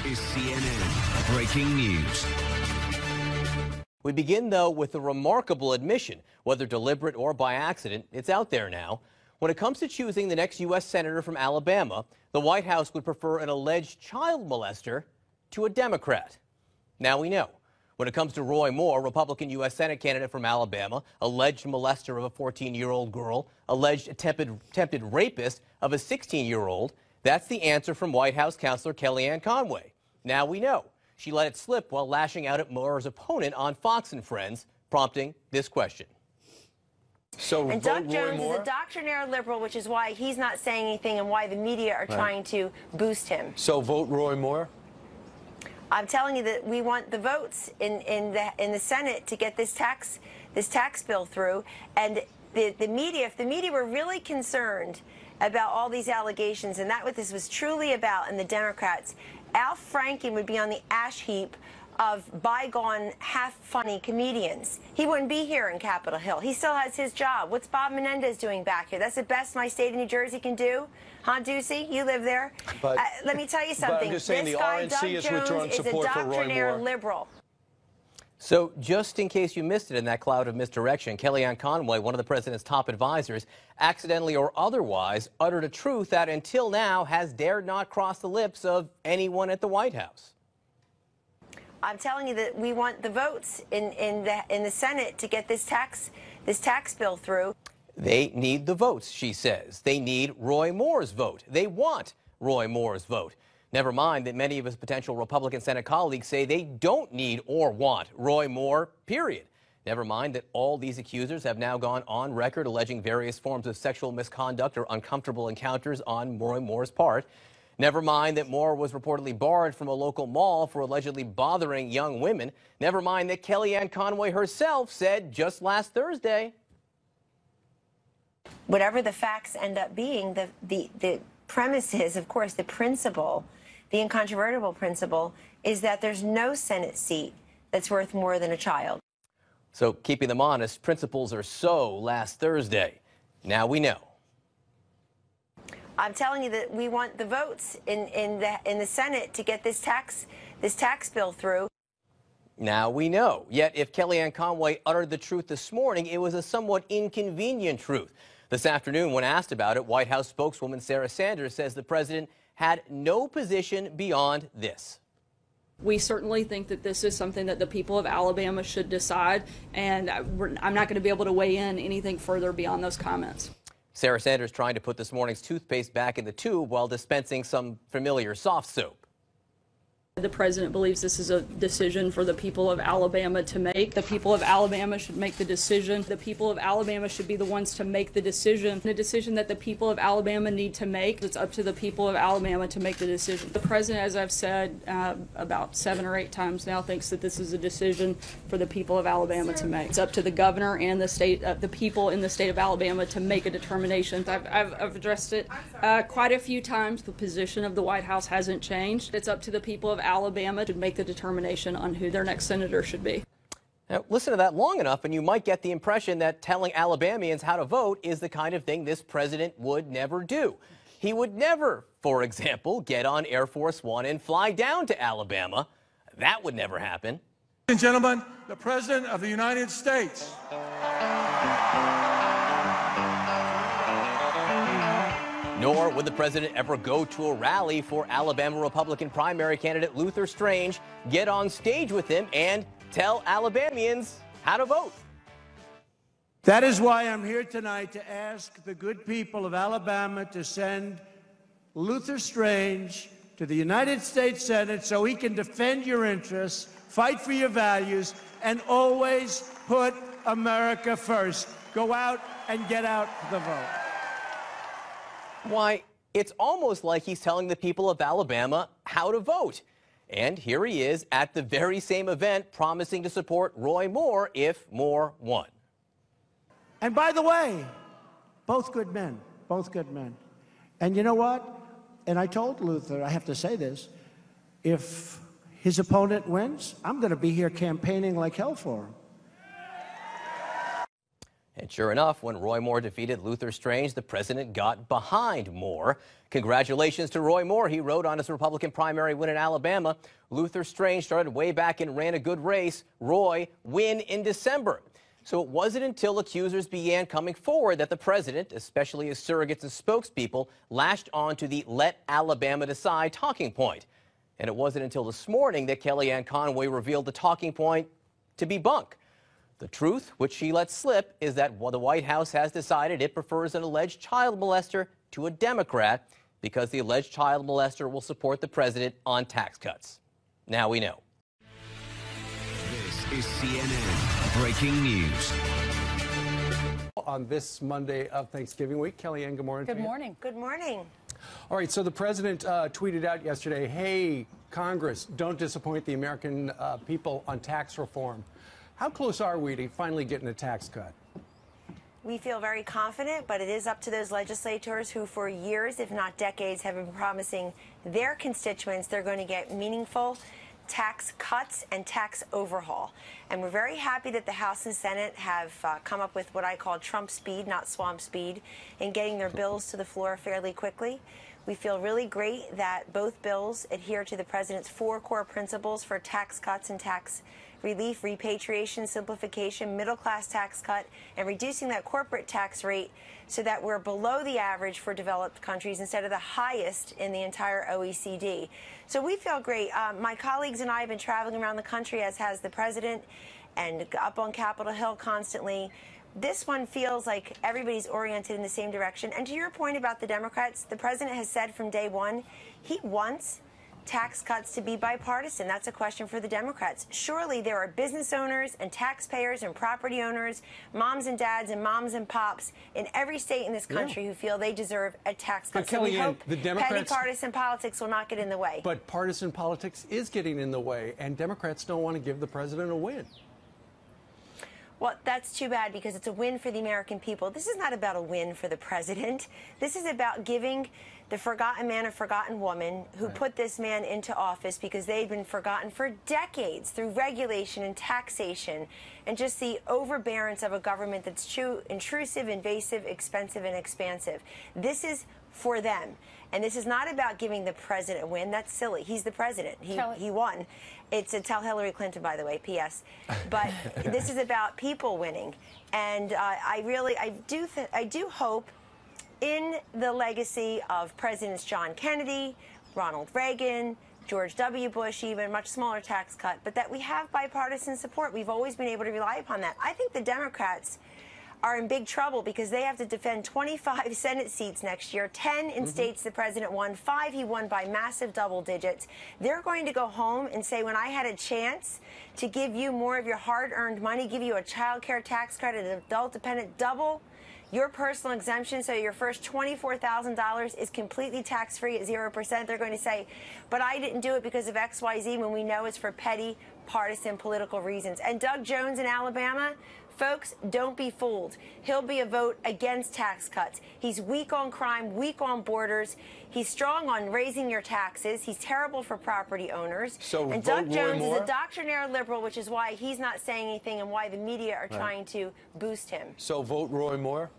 is CNN Breaking News. We begin, though, with a remarkable admission. Whether deliberate or by accident, it's out there now. When it comes to choosing the next U.S. Senator from Alabama, the White House would prefer an alleged child molester to a Democrat. Now we know. When it comes to Roy Moore, Republican U.S. Senate candidate from Alabama, alleged molester of a 14-year-old girl, alleged attempted rapist of a 16-year-old, that's the answer from White House counselor Kellyane Conway. Now we know. She let it slip while lashing out at Moore's opponent on Fox and Friends, prompting this question. And Doug Jones is a doctrinaire liberal, which is why he's not saying anything and why the media are trying to boost him. So vote Roy Moore? I'm telling you that we want the votes in the Senate to get this tax bill through. And the media, if the media were really concerned about all these allegations and that what this was truly about, and the Democrats, Al Franken would be on the ash heap of bygone half-funny comedians. He wouldn't be here in Capitol Hill. He still has his job. What's Bob Menendez doing back here? That's the best my state of New Jersey can do. Huh, Ducey? You live there. But, let me tell you something. I'm just saying this the guy, RNC Doug has Jones, withdrawn support is a for Roy doctrinaire Moore. liberal. So just in case you missed it in that cloud of misdirection, Kellyanne Conway, one of the president's top advisors, accidentally or otherwise uttered a truth that until now has dared not cross the lips of anyone at the White House. I'm telling you that we want the votes in the Senate to get this tax bill through. They need the votes, she says. They need Roy Moore's vote. They want Roy Moore's vote. Never mind that many of his potential Republican Senate colleagues say they don't need or want Roy Moore, period. Never mind that all these accusers have now gone on record alleging various forms of sexual misconduct or uncomfortable encounters on Roy Moore's part. Never mind that Moore was reportedly barred from a local mall for allegedly bothering young women. Never mind that Kellyanne Conway herself said just last Thursday. Whatever the facts end up being, the premise is, of course, the principle, the incontrovertible principle, is that there's no Senate seat that's worth more than a child. So keeping them honest, principles are so last Thursday. Now we know. I'm telling you that we want the votes in the Senate to get this tax bill through. Now we know. Yet if Kellyanne Conway uttered the truth this morning, it was a somewhat inconvenient truth. This afternoon, when asked about it, White House spokeswoman Sarah Sanders says the president had no position beyond this. We certainly think that this is something that the people of Alabama should decide, and I'm not going to be able to weigh in anything further beyond those comments. Sarah Sanders trying to put this morning's toothpaste back in the tube while dispensing some familiar soft soap. The president believes this is a decision for the people of Alabama to make. The people of Alabama should make the decision. The people of Alabama should be the ones to make the decision. The decision that the people of Alabama need to make, it's up to the people of Alabama to make the decision. The president, as I've said about 7 or 8 times now, thinks that this is a decision for the people of Alabama to make. It's up to the governor and the state, the people in the state of Alabama to make a determination. I've addressed it quite a few times. The position of the White House hasn't changed. It's up to the people of Alabama to make the determination on who their next senator should be. Now, listen to that long enough and you might get the impression that telling Alabamians how to vote is the kind of thing this president would never do. He would never, for example, get on Air Force One and fly down to Alabama. That would never happen. Ladies and gentlemen, the President of the United States. Nor would the president ever go to a rally for Alabama Republican primary candidate Luther Strange, get on stage with him, and tell Alabamians how to vote. That is why I'm here tonight to ask the good people of Alabama to send Luther Strange to the United States Senate so he can defend your interests, fight for your values, and always put America first. Go out and get out the vote. Why, it's almost like he's telling the people of Alabama how to vote. And here he is at the very same event promising to support Roy Moore if Moore won. And by the way, both good men, both good men. And you know what? And I told Luther, I have to say this, if his opponent wins, I'm going to be here campaigning like hell for him. And sure enough, when Roy Moore defeated Luther Strange, the president got behind Moore. Congratulations to Roy Moore, he wrote on his Republican primary win in Alabama. Luther Strange started way back and ran a good race. Roy, win in December. So it wasn't until accusers began coming forward that the president, especially his surrogates and spokespeople, latched on to the "Let Alabama Decide" talking point. And it wasn't until this morning that Kellyanne Conway revealed the talking point to be bunk. The truth, which she let slip, is that the White House has decided it prefers an alleged child molester to a Democrat because the alleged child molester will support the president on tax cuts. Now we know. This is CNN Breaking News. On this Monday of Thanksgiving week, Kellyanne, good morning. Good morning. Good morning. All right, so the president tweeted out yesterday, hey, Congress, don't disappoint the American people on tax reform. How close are we to finally getting a tax cut? We feel very confident, but it is up to those legislators who for years, if not decades, have been promising their constituents they're going to get meaningful tax cuts and tax overhaul. And we're very happy that the House and Senate have come up with what I call Trump speed, not swamp speed, in getting their bills to the floor fairly quickly. We feel really great that both bills adhere to the president's 4 core principles for tax cuts and tax relief, repatriation, simplification, middle-class tax cut, and reducing that corporate tax rate so that we're below the average for developed countries instead of the highest in the entire OECD. So we feel great. My colleagues and I have been traveling around the country, as has the president, and up on Capitol Hill constantly. This one feels like everybody's oriented in the same direction. And to your point about the Democrats, the president has said from day one he wants tax cuts to be bipartisan. That's a question for the Democrats. Surely there are business owners and taxpayers and property owners, moms and dads and moms and pops in every state in this country who feel they deserve a tax cut. But so we hope the Democrats, petty partisan politics will not get in the way. But partisan politics is getting in the way, and Democrats don't want to give the president a win. Well, that's too bad because it's a win for the American people. This is not about a win for the president. This is about giving the forgotten man and forgotten woman who put this man into office because they'd been forgotten for decades through regulation and taxation and just the overbearance of a government that's too intrusive, invasive, expensive, and expansive. This is for them. And this is not about giving the president a win. That's silly. He's the president. He won. It's a tell Hillary Clinton, by the way, P.S. But this is about people winning. And I do hope in the legacy of Presidents John Kennedy, Ronald Reagan, George W. Bush, even much smaller tax cut, but that we have bipartisan support. We've always been able to rely upon that. I think the Democrats are in big trouble because they have to defend 25 Senate seats next year, 10 in states the president won, 5 he won by massive double digits. They're going to go home and say, when I had a chance to give you more of your hard-earned money, give you a child care tax credit, an adult dependent, double your personal exemption so your first $24,000 is completely tax-free at 0%. They're going to say, but I didn't do it because of XYZ when we know it's for petty partisan political reasons. And Doug Jones in Alabama, folks, don't be fooled. He'll be a vote against tax cuts. He's weak on crime, weak on borders. He's strong on raising your taxes. He's terrible for property owners. So and Doug Jones is a doctrinaire liberal, which is why he's not saying anything and why the media are trying to boost him. So vote Roy Moore?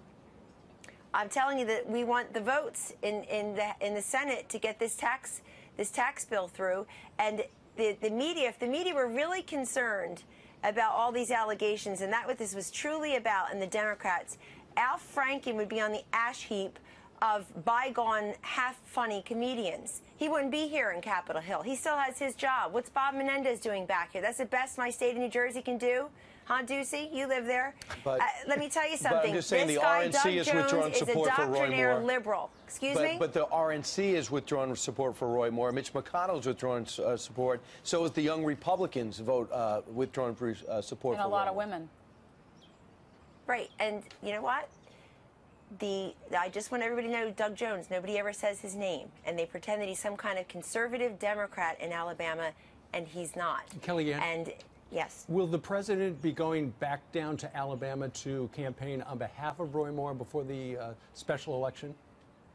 I'm telling you that we want the votes in the Senate to get this tax bill through. And the media, if the media were really concerned about all these allegations, and that's what this was truly about, and the Democrats, Al Franken would be on the ash heap of bygone half-funny comedians. He wouldn't be here in Capitol Hill. He still has his job. What's Bob Menendez doing back here? That's the best my state of New Jersey can do. Huh, Ducey? You live there. But, let me tell you something. But I'm just saying this the guy, RNC Doug is Jones, withdrawing support for Roy doctrinaire Moore. liberal. Excuse me? But the RNC is withdrawing support for Roy Moore. Mitch McConnell's withdrawing support. So is the young Republicans withdrawing support and for a lot Roy of Moore. women. Right. And you know what? I just want everybody to know Doug Jones. Nobody ever says his name. And they pretend that he's some kind of conservative Democrat in Alabama, and he's not. Kellyanne? And yes. Will the president be going back down to Alabama to campaign on behalf of Roy Moore before the special election?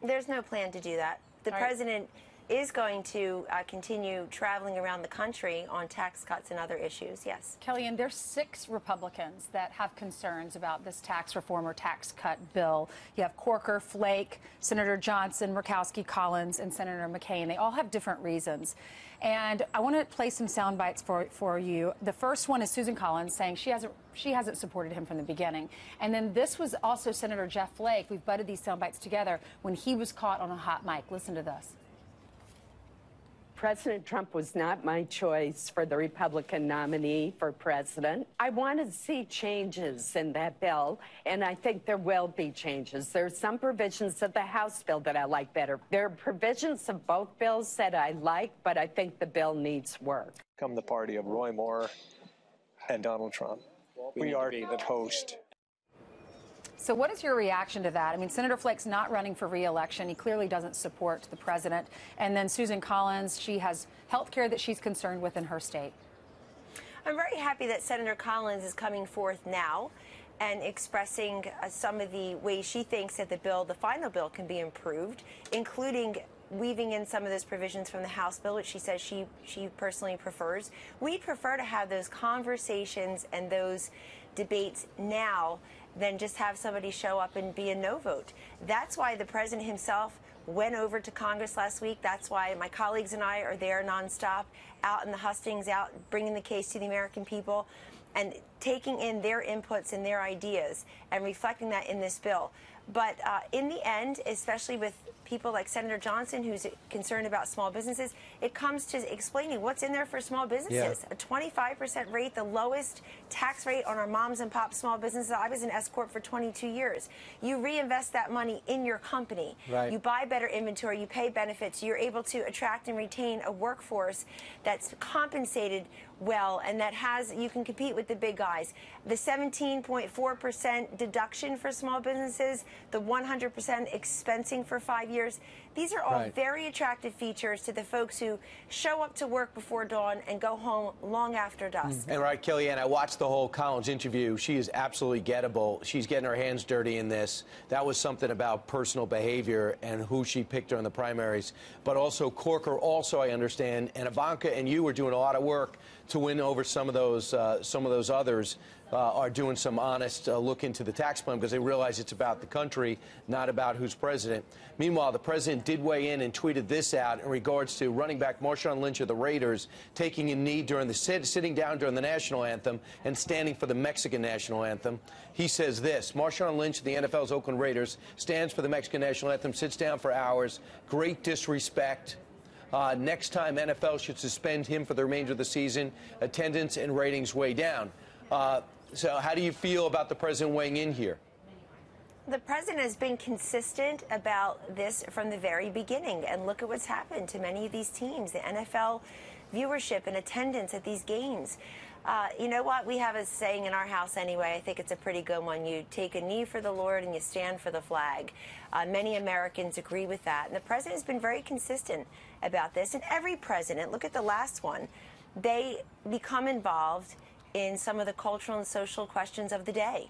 There's no plan to do that. The president is going to continue traveling around the country on tax cuts and other issues, yes. Kellyanne, there's 6 Republicans that have concerns about this tax reform or tax cut bill. You have Corker, Flake, Senator Johnson, Murkowski, Collins, and Senator McCain. They all have different reasons. And I want to play some sound bites for you. The first one is Susan Collins saying she hasn't supported him from the beginning. And then this was also Senator Jeff Flake. We've butted these sound bites together when he was caught on a hot mic. Listen to this. President Trump was not my choice for the Republican nominee for president. I want to see changes in that bill, and I think there will be changes. There are some provisions of the House bill that I like better. There are provisions of both bills that I like, but I think the bill needs work. Come the party of Roy Moore and Donald Trump. We are the toast. So what is your reaction to that? I mean, Senator Flake's not running for re-election. He clearly doesn't support the president. And then Susan Collins, she has health care that she's concerned with in her state. I'm very happy that Senator Collins is coming forth now and expressing some of the ways she thinks that the final bill can be improved, including weaving in some of those provisions from the House bill, which she says she personally prefers. We'd prefer to have those conversations and those debates now than just have somebody show up and be a no vote. That's why the president himself went over to Congress last week. That's why my colleagues and I are there nonstop, out in the hustings, out bringing the case to the American people and taking in their inputs and their ideas and reflecting that in this bill. But in the end, especially with people like Senator Johnson, who's concerned about small businesses, it comes to explaining what's in there for small businesses. Yeah. A 25% rate, the lowest tax rate on our moms and pop small businesses. I was an S Corp for 22 years. You reinvest that money in your company. Right. You buy better inventory, you pay benefits, you're able to attract and retain a workforce that's compensated well and that you can compete with the big guys. The 17.4% deduction for small businesses, the 100% expensing for 5 years, these are all very attractive features to the folks who show up to work before dawn and go home long after dusk. And Kellyanne, I watched the whole Collins interview. She is absolutely gettable. She's getting her hands dirty in this. That was something about personal behavior and who she picked during the primaries. But also Corker, I understand, and Ivanka and you were doing a lot of work to win over some of those others. Are doing some honest look into the tax plan because they realize it's about the country, not about who's president. Meanwhile, the president did weigh in and tweeted this out in regards to running back Marshawn Lynch of the Raiders taking a knee during the sitting down during the national anthem and standing for the Mexican national anthem. He says this: Marshawn Lynch of the NFL's Oakland Raiders stands for the Mexican national anthem, sits down for hours. Great disrespect. Next time, NFL should suspend him for the remainder of the season. Attendance and ratings way down. So how do you feel about the president weighing in here? The president has been consistent about this from the very beginning. And look at what's happened to many of these teams, the NFL viewership and attendance at these games. You know what? We have a saying in our house anyway. I think it's a pretty good one. You take a knee for the Lord and you stand for the flag. Many Americans agree with that. And the president has been very consistent about this. And every president, look at the last one, they become involved in some of the cultural and social questions of the day.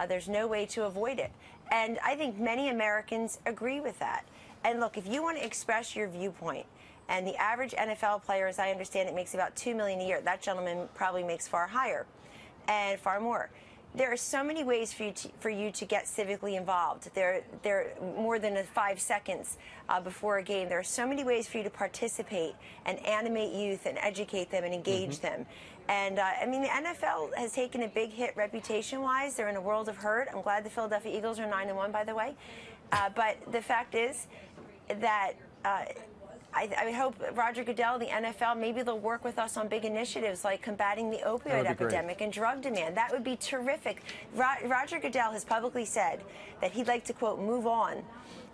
There's no way to avoid it. And I think many Americans agree with that. And look, if you want to express your viewpoint, and the average NFL player, as I understand it, makes about $2 million a year. That gentleman probably makes far higher and far more. There are so many ways for you to get civically involved. There more than 5 seconds before a game. There are so many ways for you to participate and animate youth and educate them and engage them. And, I mean, the NFL has taken a big hit reputation-wise. They're in a world of hurt. I'm glad the Philadelphia Eagles are 9-1, by the way. But the fact is that I hope Roger Goodell, the NFL, maybe they'll work with us on big initiatives like combating the opioid epidemic and drug demand. That would be terrific. Roger Goodell has publicly said that he'd like to, quote, move on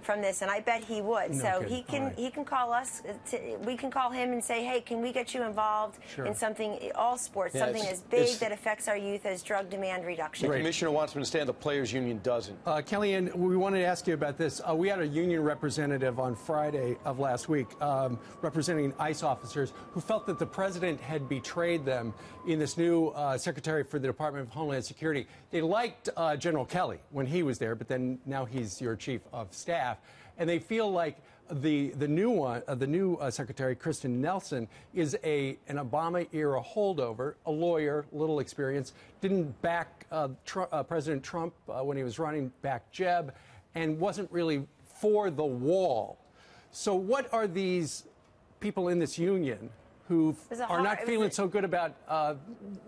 from this, and I bet he would. No so kidding. He can call us. We can call him and say, hey, can we get you involved in something, all sports, something as big that affects our youth as drug demand reduction. The commissioner wants me to stand. The players union doesn't. Kellyanne, we wanted to ask you about this. We had a union representative on Friday of last week representing ICE officers who felt that the president had betrayed them in this new secretary for the Department of Homeland Security. They liked General Kelly when he was there, but then now he's your chief of staff. And they feel like The new Secretary, Kristen Nelson, is an Obama-era holdover, a lawyer, little experience, didn't back President Trump when he was running, back Jeb, and wasn't really for the wall. So what are these people in this union who are not feeling so good about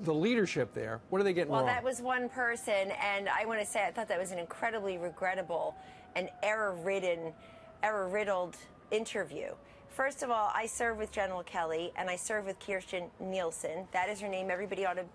the leadership there? What are they getting wrong? Well, that was one person, and I want to say I thought that was an incredibly regrettable and error-riddled interview. First of all, I serve with General Kelly, and I serve with Kirstjen Nielsen. That is her name. Everybody ought to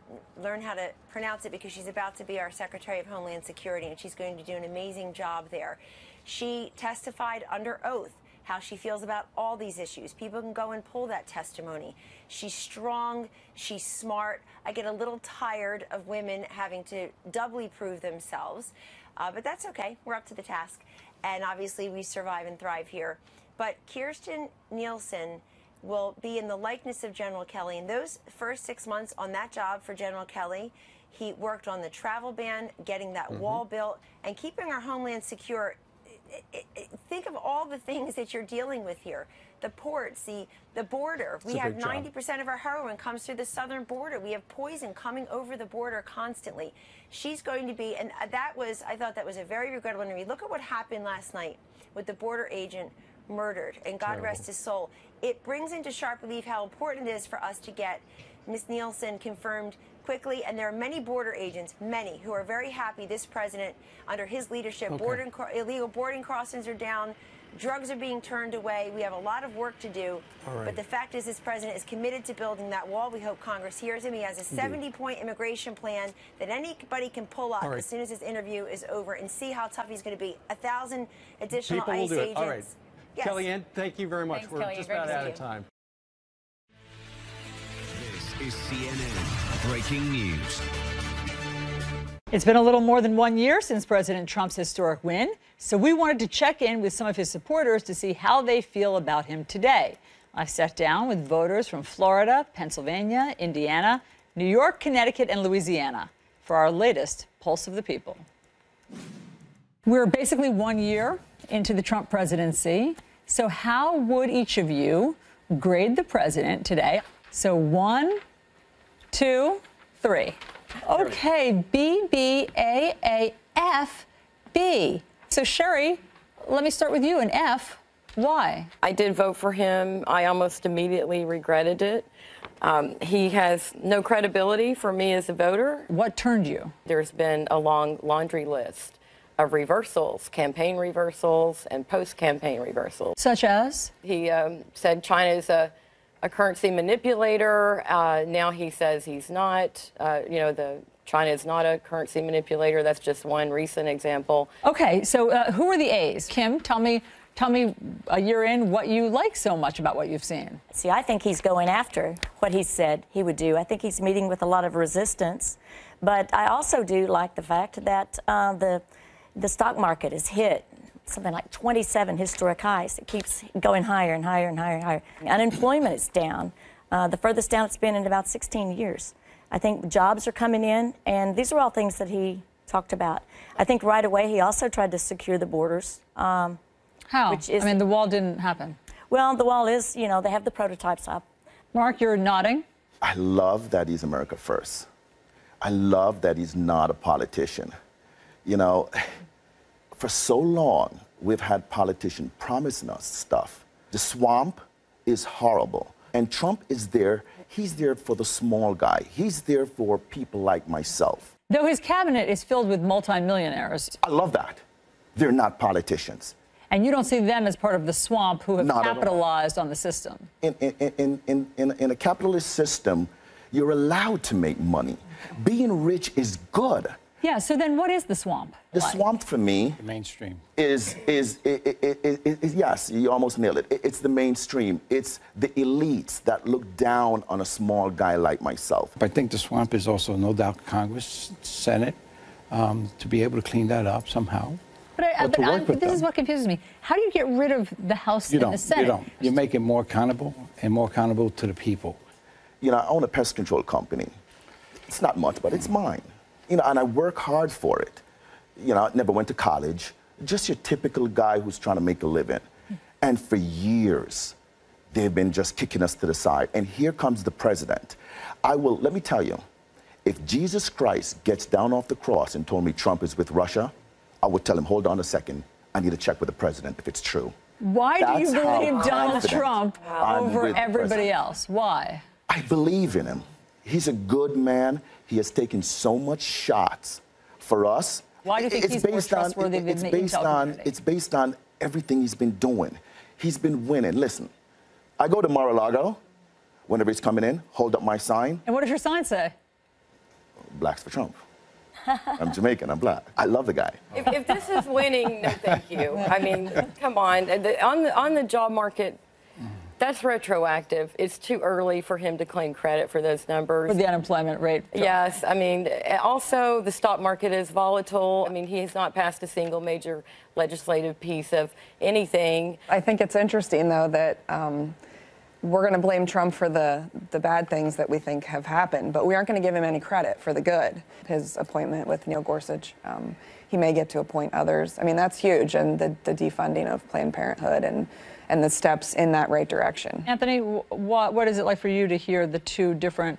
learn how to pronounce it because she's about to be our Secretary of Homeland Security, and she's going to do an amazing job there. She testified under oath how she feels about all these issues. People can go and pull that testimony. She's strong. She's smart. I get a little tired of women having to doubly prove themselves, but that's okay. We're up to the task. And obviously, we survive and thrive here. But Kirstjen Nielsen will be in the likeness of General Kelly. In those first 6 months on that job for General Kelly, he worked on the travel ban, getting that wall built, and keeping our homeland secure. Think of all the things that you're dealing with here. The ports, the border. We have 90% of our heroin comes through the southern border. We have poison coming over the border constantly. She's going to be, and I thought that was a very regrettable interview. Look at what happened last night with the border agent murdered, and God rest his soul. It brings into sharp relief how important it is for us to get Ms. Nielsen confirmed quickly, and there are many border agents, many, who are very happy this president, under his leadership, illegal boarding crossings are down, drugs are being turned away. We have a lot of work to do, but the fact is this president is committed to building that wall. We hope Congress hears him. He has a 70-point immigration plan that anybody can pull up as soon as this interview is over and see how tough he's going to be. 1,000 additional ICE agents. All right. Yes. Kellyanne, thank you very much. Thanks, We're Kellyanne. just about out of time. This is CNN Breaking News. It's been a little more than 1 year since President Trump's historic win, so we wanted to check in with some of his supporters to see how they feel about him today. I sat down with voters from Florida, Pennsylvania, Indiana, New York, Connecticut, and Louisiana for our latest Pulse of the People. We're basically 1 year into the Trump presidency, so how would each of you grade the president today? So 1, 2, 3. Okay, B, B, A, A, F, B. So Sherry, let me start with you. An F. Why? I did vote for him. I almost immediately regretted it. He has no credibility for me as a voter. What turned you? There's been a long laundry list of reversals, campaign reversals and post-campaign reversals. Such as? He said China is a currency manipulator. Now he says he's not. China is not a currency manipulator. That's just one recent example. Okay, so who are the A's? Kim, tell me a year in what you like so much about what you've seen. See, I think he's going after what he said he would do. I think he's meeting with a lot of resistance. But I also do like the fact that the stock market has hit something like 27 historic highs. It keeps going higher and higher and higher and higher. Unemployment is down, the furthest down it's been in about 16 years. I think jobs are coming in, and these are all things that he talked about. I think right away he also tried to secure the borders. How? I mean, the wall didn't happen. Well, the wall is, they have the prototypes up. Mark, you're nodding. I love that he's America first. I love that he's not a politician. For so long, we've had politicians promising us stuff. The swamp is horrible. And Trump is there. He's there for the small guy. He's there for people like myself. Though his cabinet is filled with multimillionaires. I love that. They're not politicians. And you don't see them as part of the swamp who have capitalized on the system. In a capitalist system, you're allowed to make money. Being rich is good. Yeah, so then what is the swamp? The swamp for me the mainstream is yes, you almost nailed it. It's the mainstream. It's the elites that look down on a small guy like myself. I think the swamp is also, no doubt, Congress, Senate, to be able to clean that up somehow. But this is what confuses me. How do you get rid of the House and the Senate? You don't. You make it more accountable and more accountable to the people. I own a pest control company. It's not much, but it's mine. And I work hard for it. I never went to college. Just your typical guy who's trying to make a living. And for years, they've been just kicking us to the side. And here comes the president. Let me tell you, if Jesus Christ gets down off the cross and told me Trump is with Russia, I would tell him, hold on a second, I need to check with the president if it's true. Why do you believe Donald Trump over everybody else? Why? I believe in him. He's a good man. He has taken so much shots for us. Why do you think he's more trustworthy than the intel community? It's based on everything he's been doing. He's been winning. Listen, I go to Mar-a-Lago whenever he's coming in, hold up my sign. And what does your sign say? Blacks for Trump. I'm Jamaican, I'm black. I love the guy. If this is winning, no thank you. I mean, come on. On the job market, that's retroactive. It's too early for him to claim credit for those numbers. For the unemployment rate. Yes. I mean, also the stock market is volatile. I mean, he has not passed a single major legislative piece of anything. I think it's interesting, though, that we're going to blame Trump for the bad things that we think have happened, but we aren't going to give him any credit for the good. His appointment with Neil Gorsuch, he may get to appoint others. I mean, that's huge, and the defunding of Planned Parenthood and the steps in that right direction. Anthony, what is it like for you to hear the two different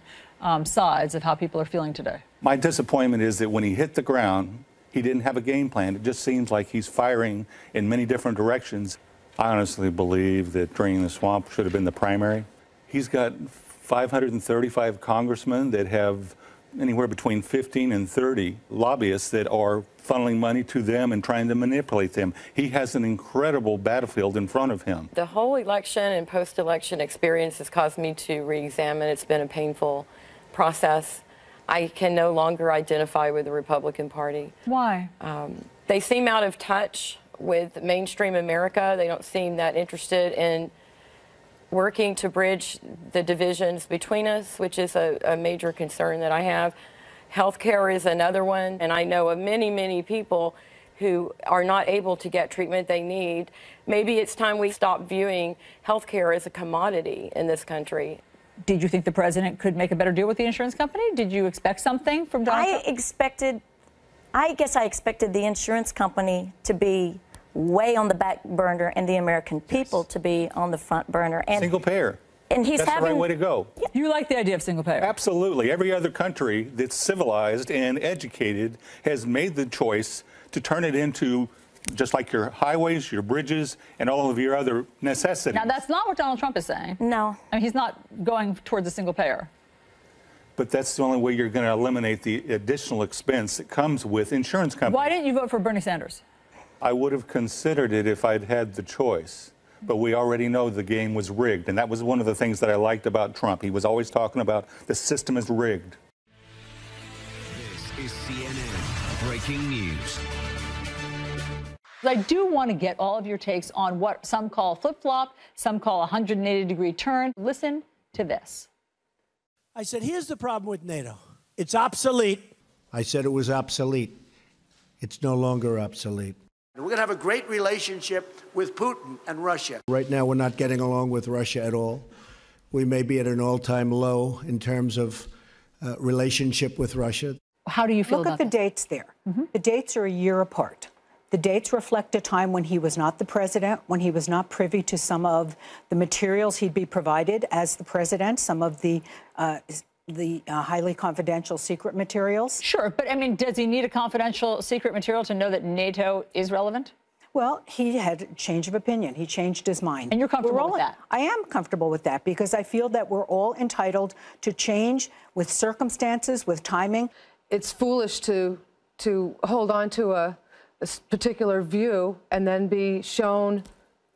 sides of how people are feeling today? My disappointment is that when he hit the ground, he didn't have a game plan. It just seems like he's firing in many different directions. I honestly believe that Draining the Swamp should have been the primary. He's got 535 congressmen that have anywhere between 15 and 30 lobbyists that are funneling money to them and trying to manipulate them. He has an incredible battlefield in front of him. The whole election and post-election experience has caused me to re-examine. It's been a painful process. I can no longer identify with the Republican Party. Why? They seem out of touch with mainstream America. They don't seem that interested in working to bridge the divisions between us, which is a major concern that I have. Healthcare is another one, and I know of many, many people who are not able to get treatment they need. Maybe it's time we stop viewing healthcare as a commodity in this country. Did you think the president could make a better deal with the insurance company? Did you expect something from Donald Trump? I guess I expected the insurance company to be way on the back burner and the American people to be on the front burner. And single payer. And he's That's the right way to go. You like the idea of single payer? Absolutely. Every other country that's civilized and educated has made the choice to turn it into just like your highways, your bridges, and all of your other necessities. Now, that's not what Donald Trump is saying. No. I mean, he's not going towards a single payer. But that's the only way you're going to eliminate the additional expense that comes with insurance companies. Why didn't you vote for Bernie Sanders? I would have considered it if I'd had the choice. But we already know the game was rigged. And that was one of the things that I liked about Trump. He was always talking about the system is rigged. This is CNN Breaking News. I do want to get all of your takes on what some call flip-flop, some call a 180-degree turn. Listen to this. I said, here's the problem with NATO. It's obsolete. I said it was obsolete. It's no longer obsolete. We're going to have a great relationship with Putin and Russia. Right now, we're not getting along with Russia at all. We may be at an all-time low in terms of relationship with Russia. How do you feel about Look at the dates there. The dates are a year apart. The dates reflect a time when he was not the president, when he was not privy to some of the materials he'd be provided as the president, some of the highly confidential secret materials. Sure, but I mean, does he need a confidential secret material to know that NATO is relevant? Well, he had a change of opinion. He changed his mind. And you're comfortable with that? I am comfortable with that because I feel that we're all entitled to change with circumstances, with timing. It's foolish to hold on to a particular view and then be shown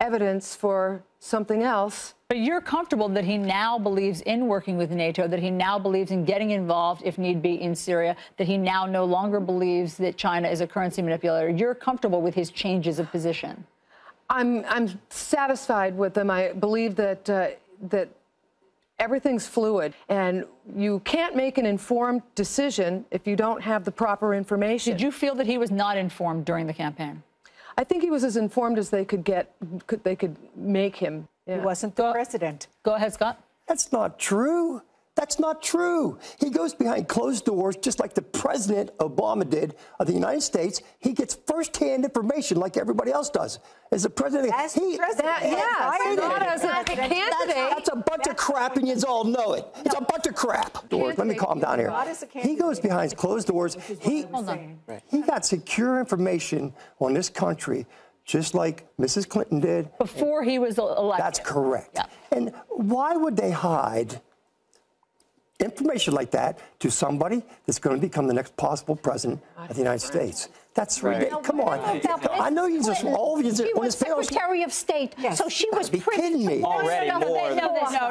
evidence for something else. But you're comfortable that he now believes in working with NATO, that he now believes in getting involved, if need be, in Syria, that he now no longer believes that China is a currency manipulator. You're comfortable with his changes of position? I'm satisfied with them. I believe that that everything's fluid, and you can't make an informed decision if you don't have the proper information. Did you feel that he was not informed during the campaign? I think he was as informed as they could get. They could make him. Yeah. He wasn't the president. Go ahead, Scott. That's not true. That's not true. He goes behind closed doors, just like the President Obama did of the United States. He gets firsthand information like everybody else does. As the president, not as a candidate. That's a bunch of crap, and you all know it. It's a bunch of crap. Let me calm down here. He goes behind closed doors. He got secure information on this country, just like Mrs. Clinton did. Before he was elected. That's correct. Yeah. And why would they hide information like that to somebody that's going to become the next possible president of the United States? That's ridiculous. Come on. I know you just all of you. She was Secretary of State, so she was kidding me. Already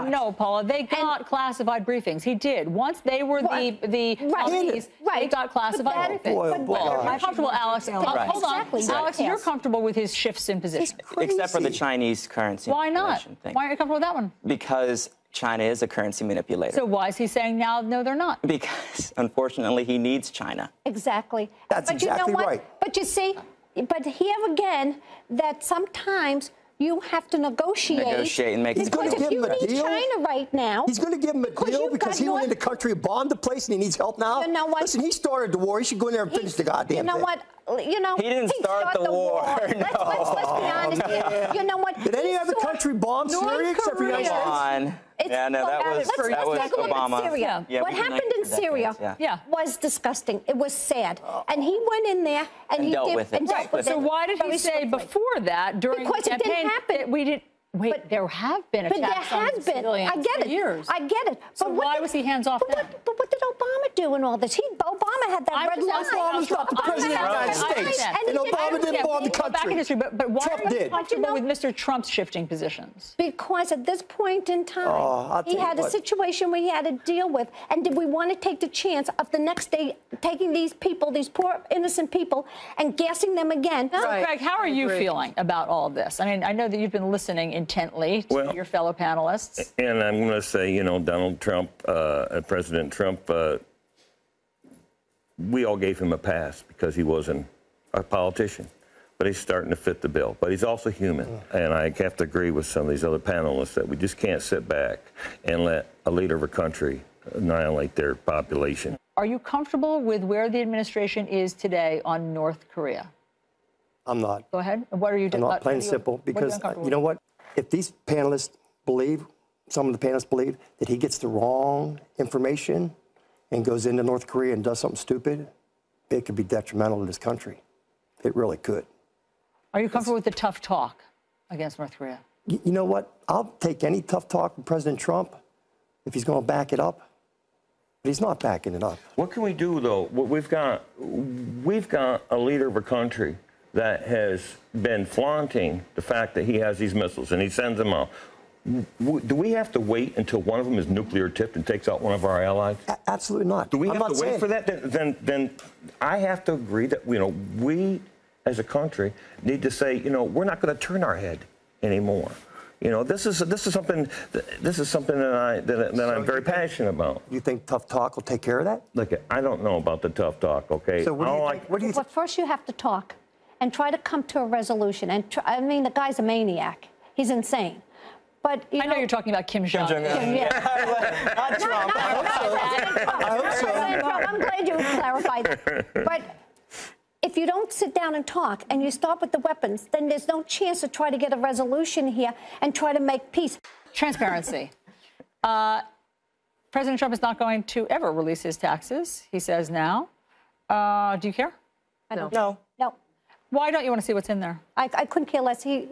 No, Paula. They got classified briefings. He did. Once they were the nominees, they got classified briefings. I'm comfortable, Alex. Hold on. Alex, you're comfortable with his shifts in position. Except for the Chinese currency. Why not? Why are you comfortable with that one? Because China is a currency manipulator. So why is he saying now, no, they're not? Because, unfortunately, he needs China. Exactly. That's exactly right. But you see, but here again, that sometimes you have to negotiate. Negotiate and make He's going to give him a deal. China right now. He's going to give him a deal because he went in the country, bombed the place, and he needs help now. You know what? Listen, he started the war. He should go in there and finish the goddamn thing. You know what? He didn't start the war. Let's be honest here. You know what? Did any other country bomb Syria except for the United States? Yeah, no, that was Obama. Syria. Yeah, what happened in Syria was disgusting. It was sad. And he went in there and he dealt with it. So why did he say before that, during the campaign, it didn't happen. that we did? Wait, there have been attacks on civilians I get it. for years. I get it. So why was he hands off then? But what did Obama do in all this? Obama had that red line. Obama stopped the president of the United States. And Obama didn't bomb the country. Back in history, but why Trump are you did. comfortable with Mr. Trump's shifting positions? Because at this point in time, he had a situation where he had to deal with. And did we want to take the chance of the next day taking these people, these poor innocent people, and gassing them again? So, Craig, how are you feeling about all of this? I mean, I know that you've been listening intently to your fellow panelists. And I'm going to say, you know, Donald Trump, President Trump, we all gave him a pass because he wasn't a politician. But he's starting to fit the bill. But he's also human. And I have to agree with some of these other panelists that we just can't sit back and let a leader of a country annihilate their population. Are you comfortable with where the administration is today on North Korea? I'm not. Go ahead. What are you doing? I'm not, plain and simple. Because, you know what? If these panelists believe, some of the panelists believe, that he gets the wrong information and goes into North Korea and does something stupid, it could be detrimental to this country. It really could. Are you comfortable with the tough talk against North Korea? You know what? I'll take any tough talk from President Trump if he's going to back it up. But he's not backing it up. What can we do, though? We've got a leader of a country that has been flaunting the fact that he has these missiles and he sends them out. Do we have to wait until one of them is nuclear tipped and takes out one of our allies? Absolutely not. Do we have to wait for that? Then I have to agree that, you know, we as a country need to say, you know, we're not going to turn our head anymore. You know, this is something that I'm very passionate about. You think tough talk will take care of that? Look, I don't know about the tough talk. Okay. So what do you think? Well, first you have to talk and try to come to a resolution. And I mean, the guy's a maniac. He's insane. But I know you're talking about Kim Jong-un. Not Trump. I hope so. I'm glad you clarified that. But if you don't sit down and talk and you start with the weapons, then there's no chance to try to get a resolution here and try to make peace. Transparency. President Trump is not going to ever release his taxes, he says now. Do you care? No. No. Why don't you want to see what's in there? I couldn't care less. He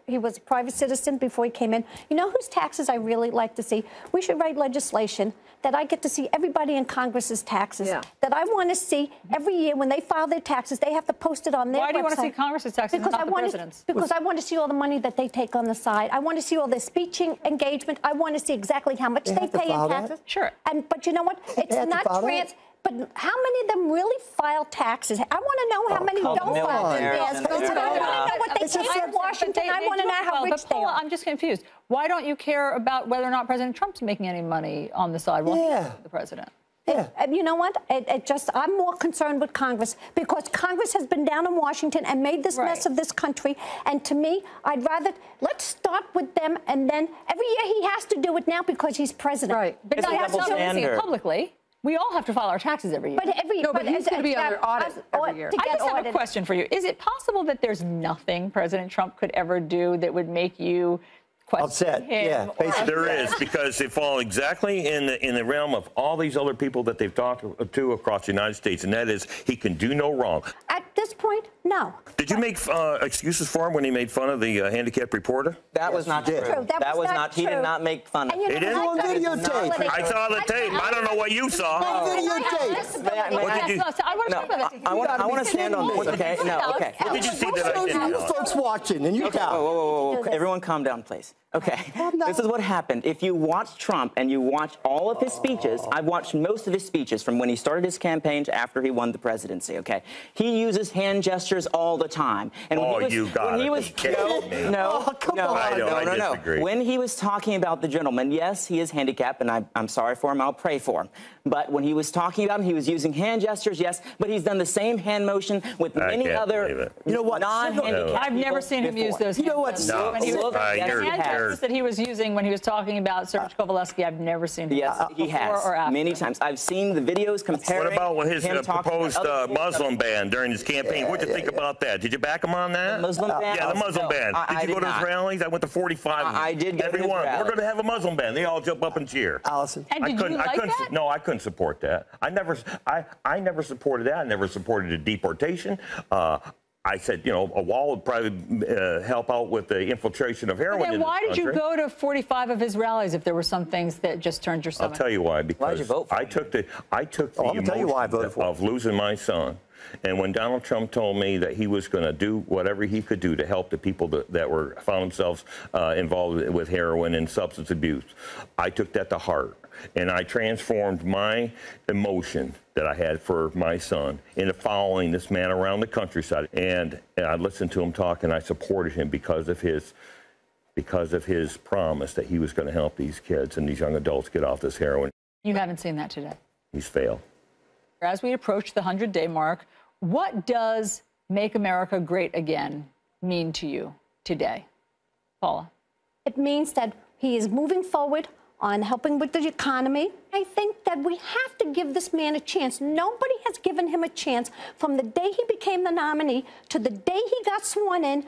was a private citizen before he came in. You know whose taxes I really like to see? We should write legislation that I get to see everybody in Congress's taxes. Yeah. That I want to see every year when they file their taxes, they have to post it on their website. Why do you want to see Congress's taxes and not the president's? Because I want to see all the money that they take on the side. I want to see all their speeching engagement. I want to see exactly how much they pay in taxes. Sure. But you know what? It's not trans. But how many of them really file taxes? I want to know how many don't file theirs. I want to know what they pay in Washington. I want to know how rich they are. I'm just confused. Why don't you care about whether or not President Trump's making any money on the side while he's the president? Yeah. You know what? I'm more concerned with Congress because Congress has been down in Washington and made this mess of this country. And to me, I'd rather let's start with them, and then every year he has to do it now because he's president. Right. But he has to do it publicly. We all have to file our taxes every year. But he's going to be under audit every year. I just have a question for you. Is it possible that there's nothing President Trump could ever do that would make you question him? Yeah, basically. There is, because they fall exactly in the realm of all these other people that they've talked to across the United States, and that is he can do no wrong. At this point, no. Did you make excuses for him when he made fun of the handicapped reporter? That was not true. That was not He did true. not make fun of And him. you know He didn't? what? Videotape. I saw the tape. I don't know what you saw. What did you? I want to talk about that. I want to stand on this, okay? No, okay. What did you see that I Shows didn't you know? folks watching, and you count. Whoa. Everyone calm down, please. Okay, this is what happened. If you watch Trump and you watch all of his speeches, I've watched most of his speeches from when he started his campaign to after he won the presidency, okay? He uses hand gestures all the time. And when I disagree. When he was talking about the gentleman, yes, he is handicapped, and I'm sorry for him. I'll pray for him. But when he was talking about him, he was using hand gestures, yes, but he's done the same hand motion with many other non-handicapped I've never seen him use those. You know what? No. Hand gestures that he was using when he was talking about Serge Kovaleski, I've never seen him. Yes, he has or after. many times. I've seen the videos comparing. What about his him proposed Muslim ban during his campaign? What did you think about that? Did you back him on that? The Muslim ban? Yeah, the Muslim ban. Did you go to his rallies? I went to 45. I did go to his Everyone. rally. We're going to have a Muslim ban. They all jump up and cheer. Allison. And did you like that? No, I couldn't support that. I never supported that. I never supported a deportation. I said, you know, a wall would probably help out with the infiltration of heroin. Then why did you go to 45 of his rallies if there were some things that just turned your stomach? I'll tell you why. Because I took the emotion of losing my son. And when Donald Trump told me that he was going to do whatever he could do to help the people that found themselves involved with heroin and substance abuse, I took that to heart. And I transformed my emotion that I had for my son into following this man around the countryside. And I listened to him talk, and I supported him because of his promise that he was going to help these kids and these young adults get off this heroin. You haven't seen that today. He's failed. As we approach the 100-day mark, what does Make America Great Again mean to you today? Paula. It means that he is moving forward on helping with the economy. I think that we have to give this man a chance. Nobody has given him a chance from the day he became the nominee to the day he got sworn in.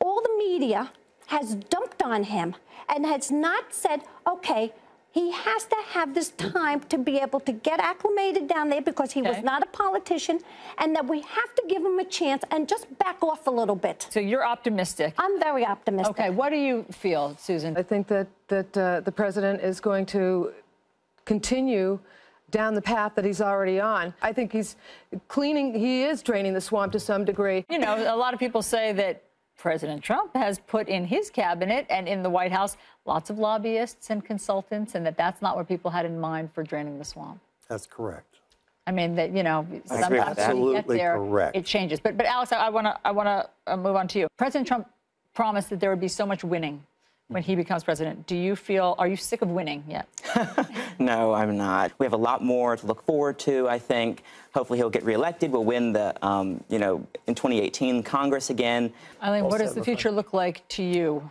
All the media has dumped on him and has not said, okay, he has to have this time to be able to get acclimated down there because he was not a politician, and that we have to give him a chance and just back off a little bit. So you're optimistic. I'm very optimistic. Okay, what do you feel, Susan? I think that the president is going to continue down the path that he's already on. I think he is draining the swamp to some degree. You know, a lot of people say that President Trump has put in his cabinet and in the White House lots of lobbyists and consultants, and that's not what people had in mind for draining the swamp. That's correct. I mean, that, you know, sometimes when you get there, it changes. But Alex, I want to move on to you. President Trump promised that there would be so much winning when he becomes president. Are you sick of winning yet? No, I'm not. We have a lot more to look forward to, I think. Hopefully he'll get reelected. We'll win the, in 2018 Congress again. Eileen, what does the future look like to you?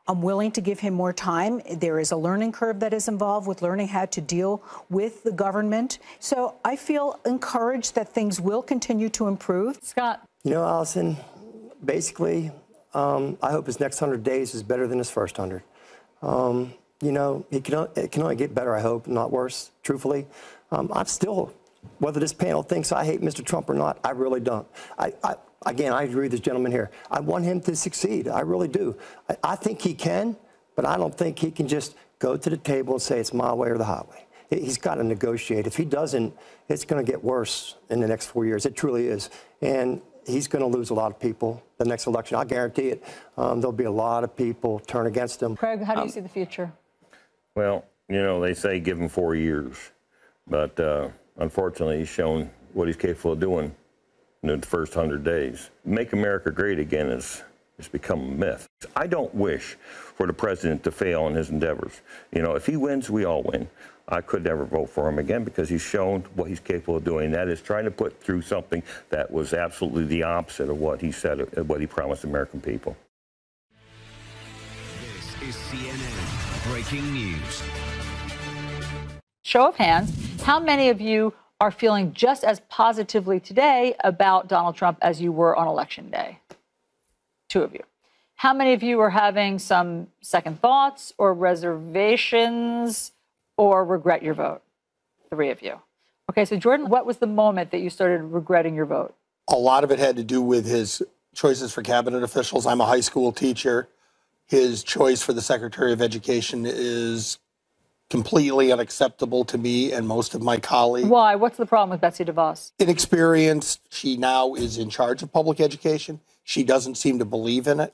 I'm willing to give him more time. There is a learning curve that is involved with learning how to deal with the government. So I feel encouraged that things will continue to improve. Scott. You know, Allison, basically, I hope his next 100 days is better than his first 100. You know, it can only get better, I hope, not worse, truthfully. I'm still, whether this panel thinks I hate Mr. Trump or not, I really don't. Again, I agree with this gentleman here. I want him to succeed. I really do. I think he can, but I don't think he can just go to the table and say it's my way or the highway. He's got to negotiate. If he doesn't, it's going to get worse in the next 4 years. It truly is. And he's going to lose a lot of people the next election. I guarantee it. There'll be a lot of people turn against him. Craig, how do you see the future? Well, you know, they say give him 4 years. But unfortunately, he's shown what he's capable of doing in the first 100 days. Make America Great Again is It's become a myth. I don't wish for the president to fail in his endeavors. You know, if he wins, we all win. I could never vote for him again because he's shown what he's capable of doing. That is trying to put through something that was absolutely the opposite of what he said, what he promised the American people. This is CNN Breaking News. Show of hands, how many of you are feeling just as positively today about Donald Trump as you were on Election Day? 2 of you. How many of you are having some second thoughts or reservations or regret your vote? 3 of you. Okay, so Jordan, what was the moment that you started regretting your vote? A lot of it had to do with his choices for cabinet officials. I'm a high school teacher. His choice for the Secretary of Education is completely unacceptable to me and most of my colleagues. Why? What's the problem with Betsy DeVos? Inexperienced. She now is in charge of public education. She doesn't seem to believe in it.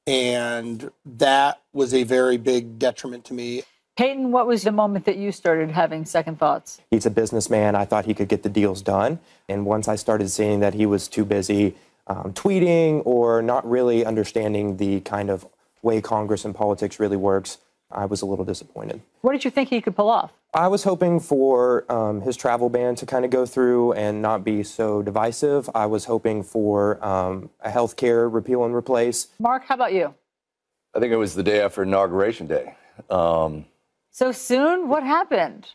And that was a very big detriment to me. Peyton, what was the moment that you started having second thoughts? He's a businessman. I thought he could get the deals done. And once I started seeing that he was too busy tweeting or not really understanding the kind of way Congress and politics really works, I was a little disappointed. What did you think he could pull off? I was hoping for his travel ban to kind of go through and not be so divisive. I was hoping for a health care repeal and replace. Mark, how about you? I think it was the day after Inauguration Day. So soon? What happened?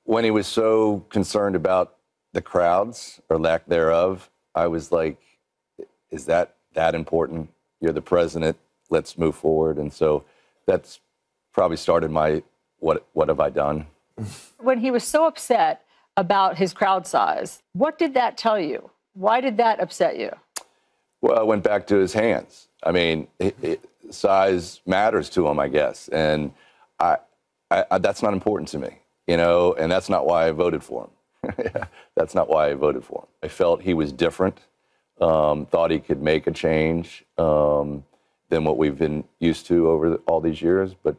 When he was so concerned about the crowds or lack thereof, I was like, is that important? You're the president. Let's move forward. And so that's probably started my what have I done? When he was so upset about his crowd size, what did that tell you? Why did that upset you? Well, I went back to his hands. I mean, size matters to him, I guess. And I that's not important to me, you know, and that's not why I voted for him. That's not why I voted for him. I felt he was different, thought he could make a change than what we've been used to over all these years, but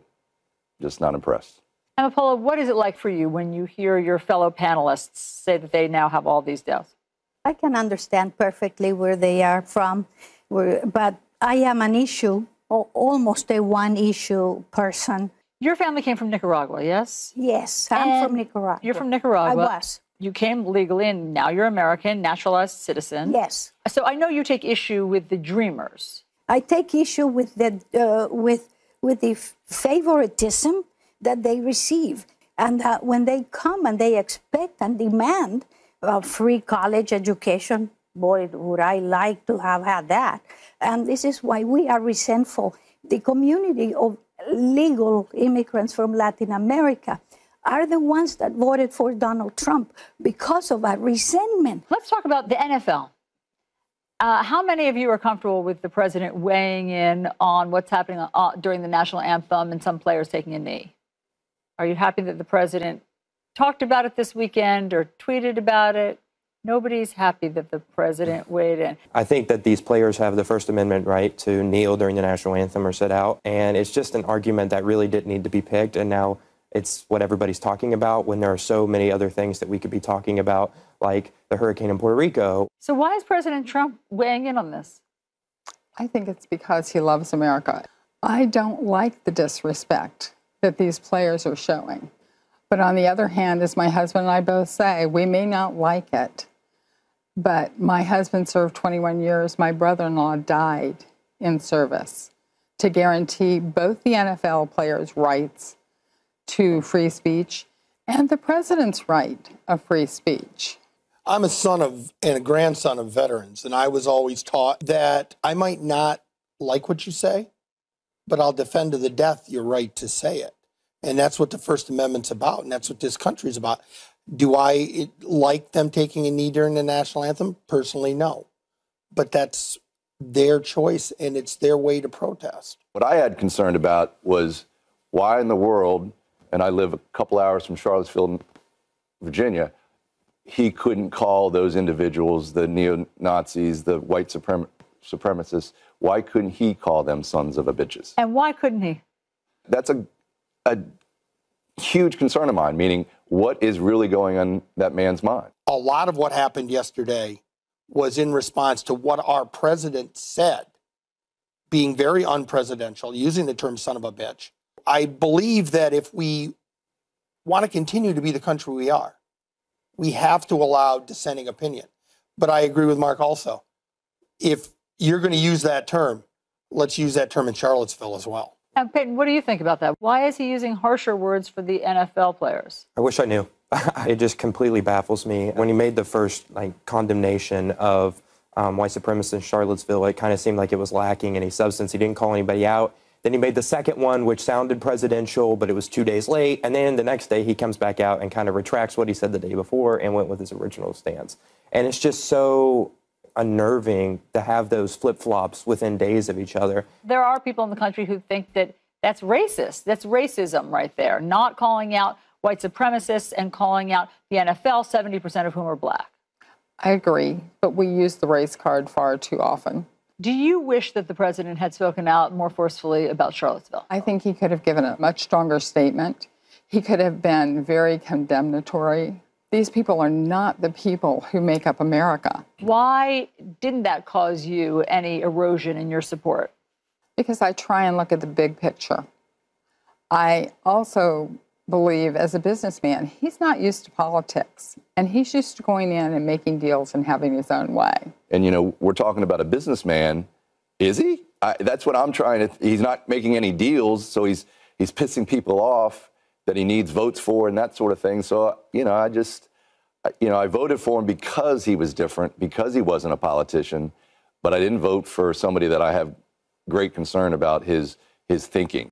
just not impressed. Emma Polo, what is it like for you when you hear your fellow panelists say that they now have all these doubts? I can understand perfectly where they are from, but I am an issue, or almost a one-issue person. Your family came from Nicaragua, yes? Yes, I'm from Nicaragua. You're from Nicaragua. I was. You came legally, and now you're American, naturalized citizen. Yes. So I know you take issue with the Dreamers. I take issue with the favoritism that they receive, and when they come and they expect and demand free college education. Boy, would I like to have had that. And this is why we are resentful. The community of legal immigrants from Latin America are the ones that voted for Donald Trump because of a resentment. Let's talk about the NFL. How many of you are comfortable with the president weighing in on what's happening during the national anthem and some players taking a knee? Are you happy that the president talked about it this weekend or tweeted about it? Nobody's happy that the president weighed in. I think that these players have the First Amendment right to kneel during the national anthem or sit out. And it's just an argument that really didn't need to be picked. And now it's what everybody's talking about when there are so many other things that we could be talking about, like the hurricane in Puerto Rico. So why is President Trump weighing in on this? I think it's because he loves America. I don't like the disrespect that these players are showing. But on the other hand, as my husband and I both say, we may not like it. But my husband served 21 years. My brother-in-law died in service to guarantee both the NFL players' rights to free speech and the president's right of free speech. I'm a son of and a grandson of veterans, and I was always taught that I might not like what you say, but I'll defend to the death your right to say it. And that's what the First Amendment's about, and that's what this country's about. Do I like them taking a knee during the national anthem? Personally, no. But that's their choice, and it's their way to protest. What I had concern about was why in the world, and I live a couple hours from Charlottesville, Virginia, he couldn't call those individuals, the neo-Nazis, the white supremacists, why couldn't he call them sons of a bitches? And why couldn't he? That's a huge concern of mine, meaning what is really going on that man's mind? A lot of what happened yesterday was in response to what our president said being very unpresidential, using the term son of a bitch. I believe that if we want to continue to be the country we are, we have to allow dissenting opinion. But I agree with Mark also. If you're going to use that term, let's use that term in Charlottesville as well. And Peyton, what do you think about that? Why is he using harsher words for the NFL players? I wish I knew. It just completely baffles me. When he made the first condemnation of white supremacists in Charlottesville, it kind of seemed like it was lacking any substance. He didn't call anybody out. Then he made the second one, which sounded presidential, but it was 2 days late. And then the next day he comes back out and kind of retracts what he said the day before and went with his original stance. And it's just so unnerving to have those flip-flops within days of each other. There are people in the country who think that that's racist. That's racism right there, not calling out white supremacists and calling out the NFL, 70% of whom are black. I agree, but we use the race card far too often. Do you wish that the president had spoken out more forcefully about Charlottesville? I think he could have given a much stronger statement. He could have been very condemnatory. These people are not the people who make up America. Why didn't that cause you any erosion in your support? Because I try and look at the big picture. I also believe, as a businessman, he's not used to politics, and he's used to going in and making deals and having his own way. And, you know, we're talking about a businessman. Is he? That's what I'm trying to. He's not making any deals, so he's pissing people off that he needs votes for and that sort of thing. So, you know, I voted for him because he was different, because he wasn't a politician, but I didn't vote for somebody that I have great concern about his thinking.